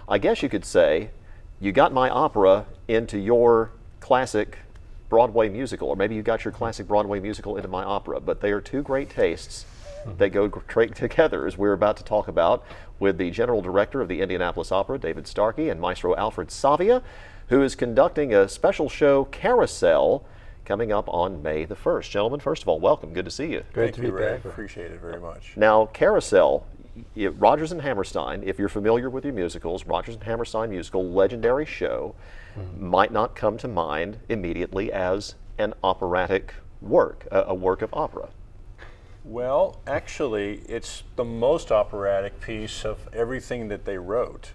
I guess you could say you got my opera into your classic Broadway musical, or maybe you got your classic Broadway musical into my opera, but they are two great tastes that go great together, as we're about to talk about with the general director of the Indianapolis Opera, David Starkey, and Maestro Alfred Savia, who is conducting a special show, Carousel, coming up on May the 1st. Gentlemen, first of all, welcome. Good to see you. Great to be back. Appreciate it very much. Now, Carousel, Rodgers and Hammerstein, if you're familiar with your musicals, Rodgers and Hammerstein musical, legendary show, might not come to mind immediately as an operatic work, a work of opera. Well, actually, it's the most operatic piece of everything that they wrote.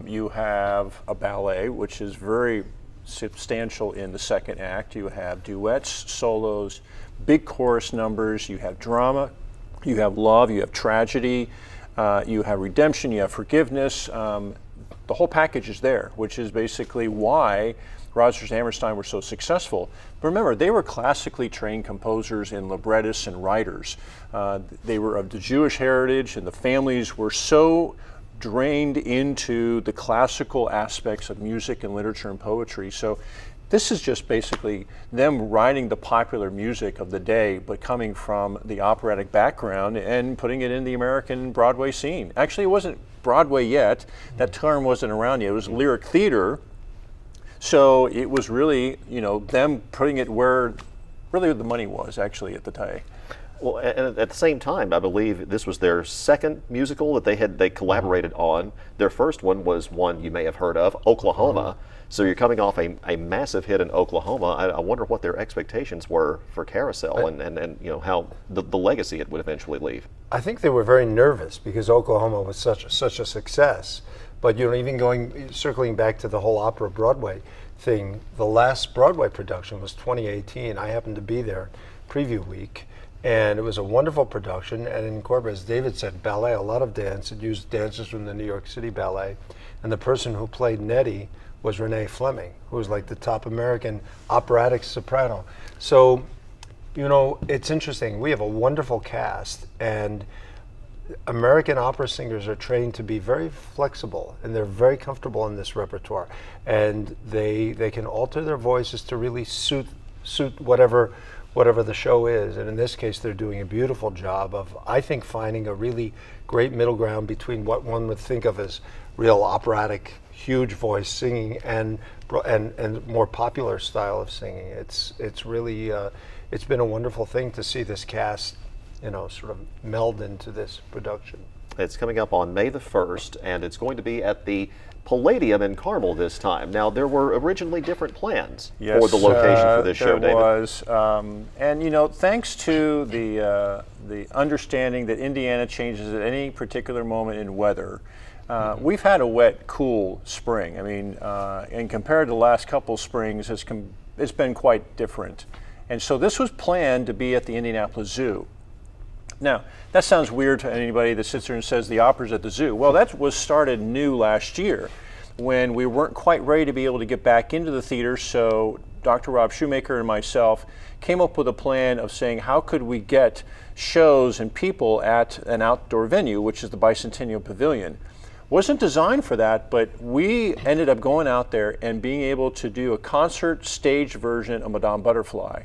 You have a ballet, which is very substantial in the second act. You have duets, solos, big chorus numbers. You have drama, you have love, you have tragedy, you have redemption, you have forgiveness. The whole package is there, which is basically why Rodgers and Hammerstein were so successful. But remember, they were classically trained composers and librettists and writers. They were of the Jewish heritage, and the families were so drained into the classical aspects of music and literature and poetry. So this is just basically them writing the popular music of the day, but coming from the operatic background and putting it in the American Broadway scene. Actually, it wasn't Broadway yet. That term wasn't around yet. It was lyric theater. So it was really, you know, them putting it where really the money was actually at the time. Well, and at the same time, I believe this was their second musical that they collaborated on. Their first one was one you may have heard of, Oklahoma. So you're coming off a massive hit in Oklahoma. I wonder what their expectations were for Carousel and you know how the legacy it would eventually leave. I think they were very nervous because Oklahoma was such a success. But you know, even circling back to the whole opera Broadway thing, the last Broadway production was 2018. I happened to be there preview week. And it was a wonderful production, and it incorporated, as David said, ballet, a lot of dance. It used dancers from the New York City Ballet. And the person who played Nettie was Renee Fleming, who was like the top American operatic soprano. So, you know, it's interesting. We have a wonderful cast, and American opera singers are trained to be very flexible, and they're very comfortable in this repertoire. And they can alter their voices to really suit whatever the show is. And in this case, they're doing a beautiful job of, I think, finding a really great middle ground between what one would think of as real operatic, huge voice singing and more popular style of singing. It's really, it's been a wonderful thing to see this cast, you know, sort of meld into this production. It's coming up on May the 1st, and it's going to be at the Palladium in Carmel this time. Now, there were originally different plans for the location for this show, David. There was, and you know, thanks to the understanding that Indiana changes at any particular moment in weather, we've had a wet, cool spring. I mean, and compared to the last couple springs, it's been quite different. And so this was planned to be at the Indianapolis Zoo. Now, that sounds weird to anybody that sits there and says the opera's at the zoo. Well, that was started new last year when we weren't quite ready to be able to get back into the theater. So Dr. Rob Shoemaker and myself came up with a plan of saying, how could we get shows and people at an outdoor venue, which is the Bicentennial Pavilion. Wasn't designed for that, but we ended up going out there and being able to do a concert stage version of Madame Butterfly.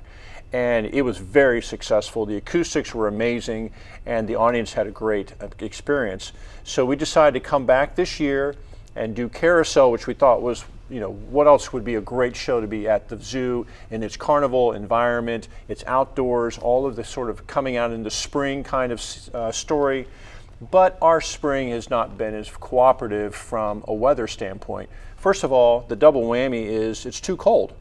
And it was very successful. The acoustics were amazing, and the audience had a great experience. So we decided to come back this year and do Carousel, which we thought was, you know, what else would be a great show to be at the zoo in its carnival environment, it's outdoors, all of the sort of coming out in the spring kind of story. But our spring has not been as cooperative from a weather standpoint. First of all, the double whammy is it's too cold.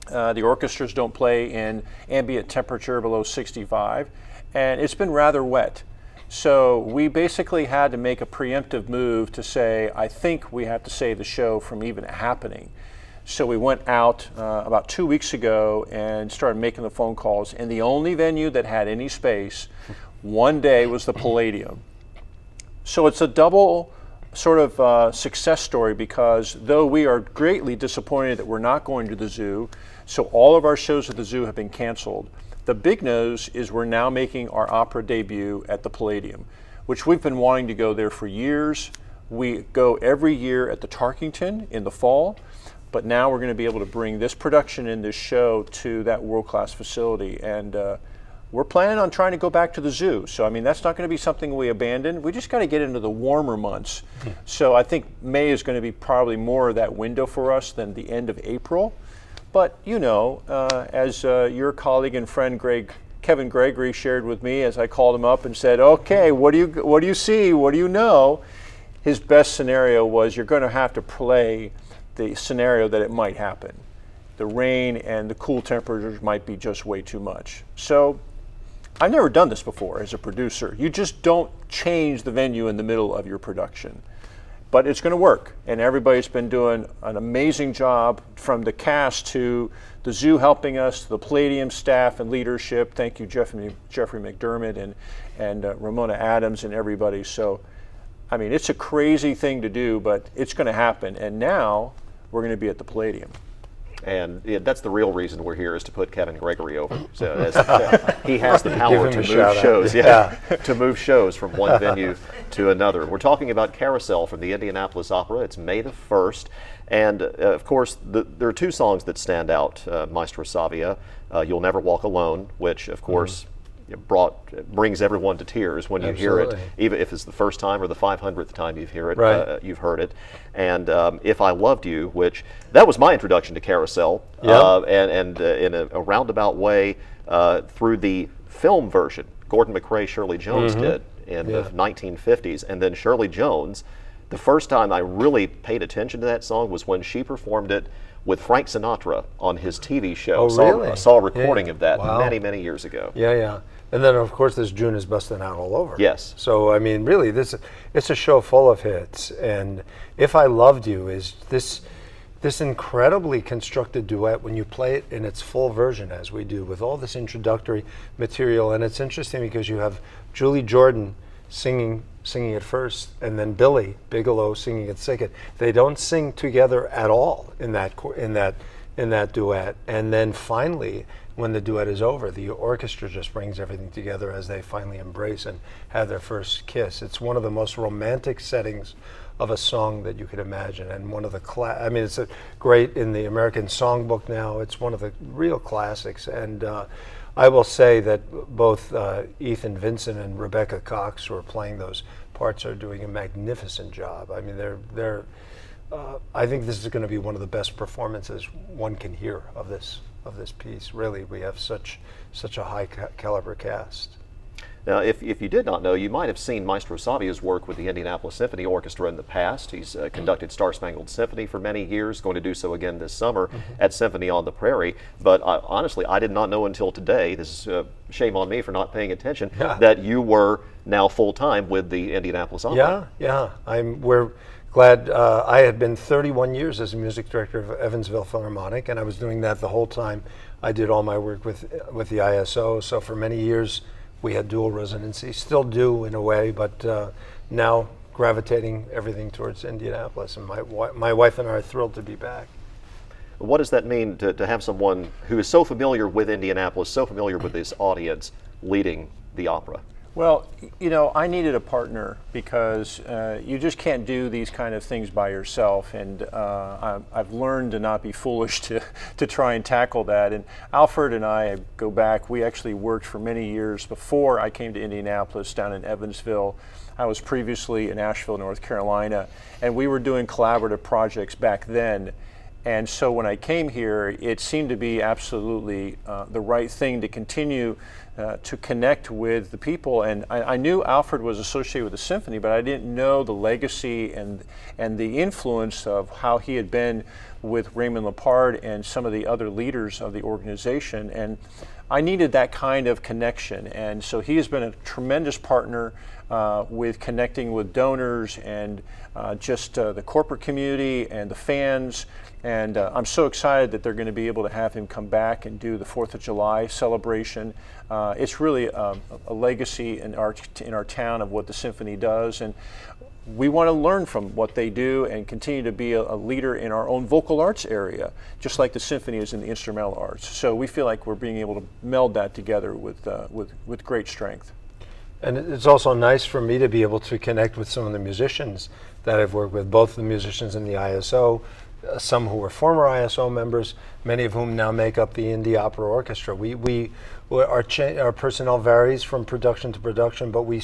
The orchestras don't play in ambient temperature below 65, and it's been rather wet. So we basically had to make a preemptive move to say, I think we have to save the show from even happening. So we went out about 2 weeks ago and started making the phone calls, and the only venue that had any space one day was the Palladium. So it's a double sort of success story, because though we are greatly disappointed that we're not going to the zoo, so all of our shows at the zoo have been canceled, the big news is we're now making our opera debut at the Palladium, which we've been wanting to go there for years. We go every year at the Tarkington in the fall, but now we're going to be able to bring this production and this show to that world-class facility. And we're planning on trying to go back to the zoo. So, I mean, that's not going to be something we abandon. We just got to get into the warmer months. So I think May is going to be probably more of that window for us than the end of April. But, you know, as your colleague and friend Kevin Gregory shared with me as I called him up and said, okay, what do you see? What do you know? His best scenario was you're going to have to play the scenario that it might happen. The rain and the cool temperatures might be just way too much. So I've never done this before as a producer. You just don't change the venue in the middle of your production. But it's going to work, and everybody's been doing an amazing job, from the cast to the zoo helping us, to the Palladium staff and leadership. Thank you, Jeffrey McDermott and Ramona Adams and everybody. So, I mean, it's a crazy thing to do, but it's going to happen. And now we're going to be at the Palladium. And that's the real reason we're here, is to put Kevin Gregory over. So he has the power to move shows, to move shows from one venue to another. We're talking about Carousel from the Indianapolis Opera. It's May the 1st. And of course, there are two songs that stand out, Maestro Savia, You'll Never Walk Alone, which of course brings everyone to tears when you hear it, even if it's the first time or the 500th time you've heard it. And If I Loved You, which that was my introduction to Carousel, and in a roundabout way through the film version. Gordon McRae, Shirley Jones did in the 1950s, and then Shirley Jones. The first time I really paid attention to that song was when she performed it with Frank Sinatra on his TV show. I saw a recording of that many, many years ago. And then, of course, this June is busting out all over. Yes. So, I mean, really, it's a show full of hits. And If I Loved You is this incredibly constructed duet when you play it in its full version, as we do, with all this introductory material. And it's interesting because you have Julie Jordan singing it first, and then Billy Bigelow singing it second. They don't sing together at all in that duet. And then finally, when the duet is over, the orchestra just brings everything together as they finally embrace and have their first kiss. It's one of the most romantic settings of a song that you could imagine, and one of the I mean, it's great in the American Songbook now. It's one of the real classics. And I will say that both Ethan Vincent and Rebecca Cox, who are playing those parts, are doing a magnificent job. I mean, I think this is going to be one of the best performances one can hear of this piece. Really, we have such a high caliber cast. Now, if you did not know, you might have seen Maestro Savia's work with the Indianapolis Symphony Orchestra in the past. He's conducted Star Spangled Symphony for many years, going to do so again this summer at Symphony on the Prairie. But honestly, I did not know until today, this is shame on me for not paying attention, that you were now full-time with the Indianapolis Opera. We're glad. I had been 31 years as a music director of Evansville Philharmonic, and I was doing that the whole time. I did all my work with the ISO, so for many years we had dual residency, still do in a way, but now gravitating everything towards Indianapolis. And my wife and I are thrilled to be back. What does that mean to have someone who is so familiar with Indianapolis, so familiar with this audience, leading the opera? Well, you know, I needed a partner because you just can't do these kind of things by yourself, and I've learned to not be foolish to try and tackle that. And Alfred and I go back. We actually worked for many years before I came to Indianapolis down in Evansville. I was previously in Asheville, North Carolina, and we were doing collaborative projects back then. And so when I came here, it seemed to be absolutely the right thing to continue to connect with the people. And I knew Alfred was associated with the symphony, but I didn't know the legacy and the influence of how he had been with Raymond Lepard and some of the other leaders of the organization. And I needed that kind of connection. And so he has been a tremendous partner with connecting with donors and just the corporate community and the fans. And I'm so excited that they're going to be able to have him come back and do the 4th of July celebration. It's really a legacy in our town of what the symphony does, and we want to learn from what they do and continue to be a leader in our own vocal arts area, just like the symphony is in the instrumental arts. So we feel like we're being able to meld that together with great strength. And it's also nice for me to be able to connect with some of the musicians that I've worked with, both the musicians in the ISO, some who were former ISO members, many of whom now make up the Indy Opera Orchestra. Our personnel varies from production to production, but we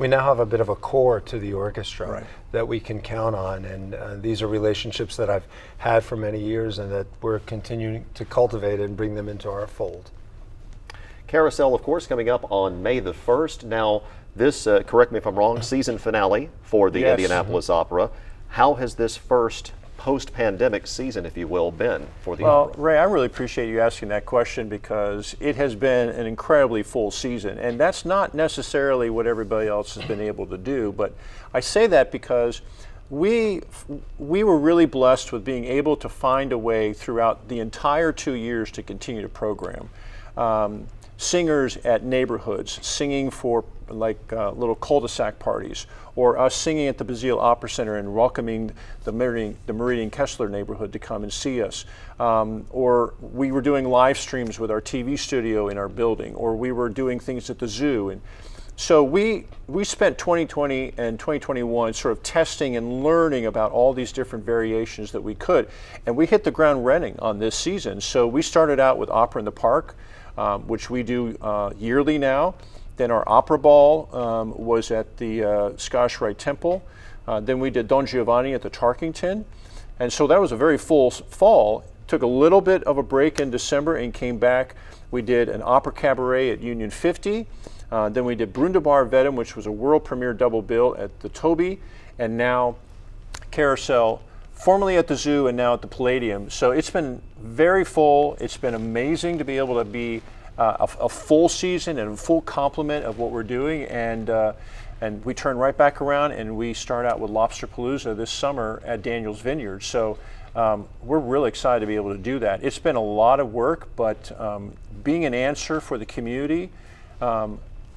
now have a bit of a core to the orchestra that we can count on, and these are relationships that I've had for many years and that we're continuing to cultivate and bring them into our fold. Carousel, of course, coming up on May the 1st. Now, this, correct me if I'm wrong, season finale for the Indianapolis Opera. How has this first post-pandemic season, if you will, been for the opera? Ray, I really appreciate you asking that question because it has been an incredibly full season, and that's not necessarily what everybody else has been able to do, but I say that because we were really blessed with being able to find a way throughout the entire 2 years to continue to program. Singers at neighborhoods, singing for little cul-de-sac parties, or us singing at the Basile Opera Center and welcoming the Meridian Kessler neighborhood to come and see us. Or we were doing live streams with our TV studio in our building, or we were doing things at the zoo. And so we spent 2020 and 2021 sort of testing and learning about all these different variations that we could. And we hit the ground running on this season. So we started out with Opera in the Park, which we do yearly now. Then our opera ball was at the Scottish Rite Temple. Then we did Don Giovanni at the Tarkington. And so that was a very full fall. Took a little bit of a break in December and came back. We did an opera cabaret at Union 50. Then we did Brundabar Vedum, which was a world premiere double bill at the Toby. And now Carousel, formerly at the Zoo and now at the Palladium. So it's been very full. It's been amazing to be able to be a full season and a full complement of what we're doing, and we turn right back around and we start out with Lobsterpalooza this summer at Daniel's Vineyard. So we're really excited to be able to do that. It's been a lot of work, but being an answer for the community,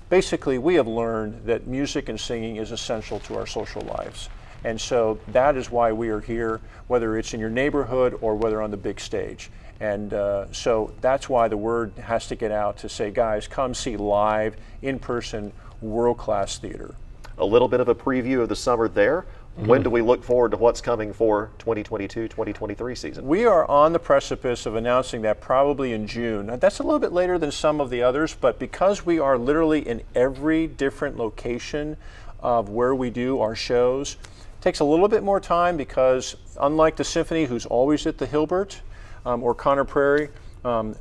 basically we have learned that music and singing is essential to our social lives. And so that is why we are here, whether it's in your neighborhood or whether on the big stage. And so that's why the word has to get out to say, guys, come see live, in-person, world-class theater. A little bit of a preview of the summer there. When do we look forward to what's coming for 2022-2023 season? We are on the precipice of announcing that probably in June. Now, that's a little bit later than some of the others, but because we are literally in every different location of where we do our shows, it takes a little bit more time because unlike the symphony, who's always at the Hilbert, or Conner Prairie,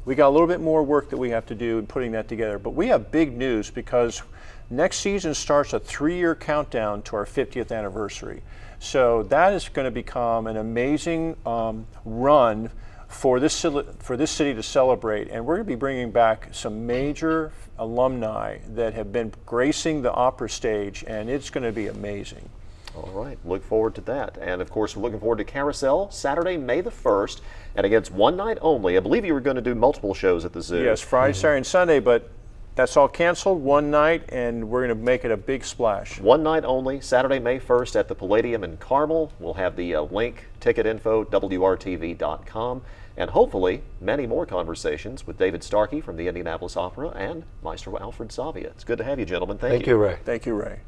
we got a little bit more work that we have to do in putting that together. But we have big news because next season starts a 3-year countdown to our 50th anniversary. So that is going to become an amazing run for this city to celebrate. And we're going to be bringing back some major alumni that have been gracing the opera stage, and it's going to be amazing. All right, look forward to that. And of course, we're looking forward to Carousel, Saturday, May the 1st. And again, it's one night only. I believe you were going to do multiple shows at the zoo. Yes, Friday, Saturday, and Sunday, but that's all canceled, one night, and we're going to make it a big splash. One night only, Saturday, May 1st at the Palladium in Carmel. We'll have the link, ticket info, WRTV.com. And hopefully, many more conversations with David Starkey from the Indianapolis Opera and Maestro Alfred Savia. It's good to have you, gentlemen. Thank you. Thank you, Ray. Thank you, Ray.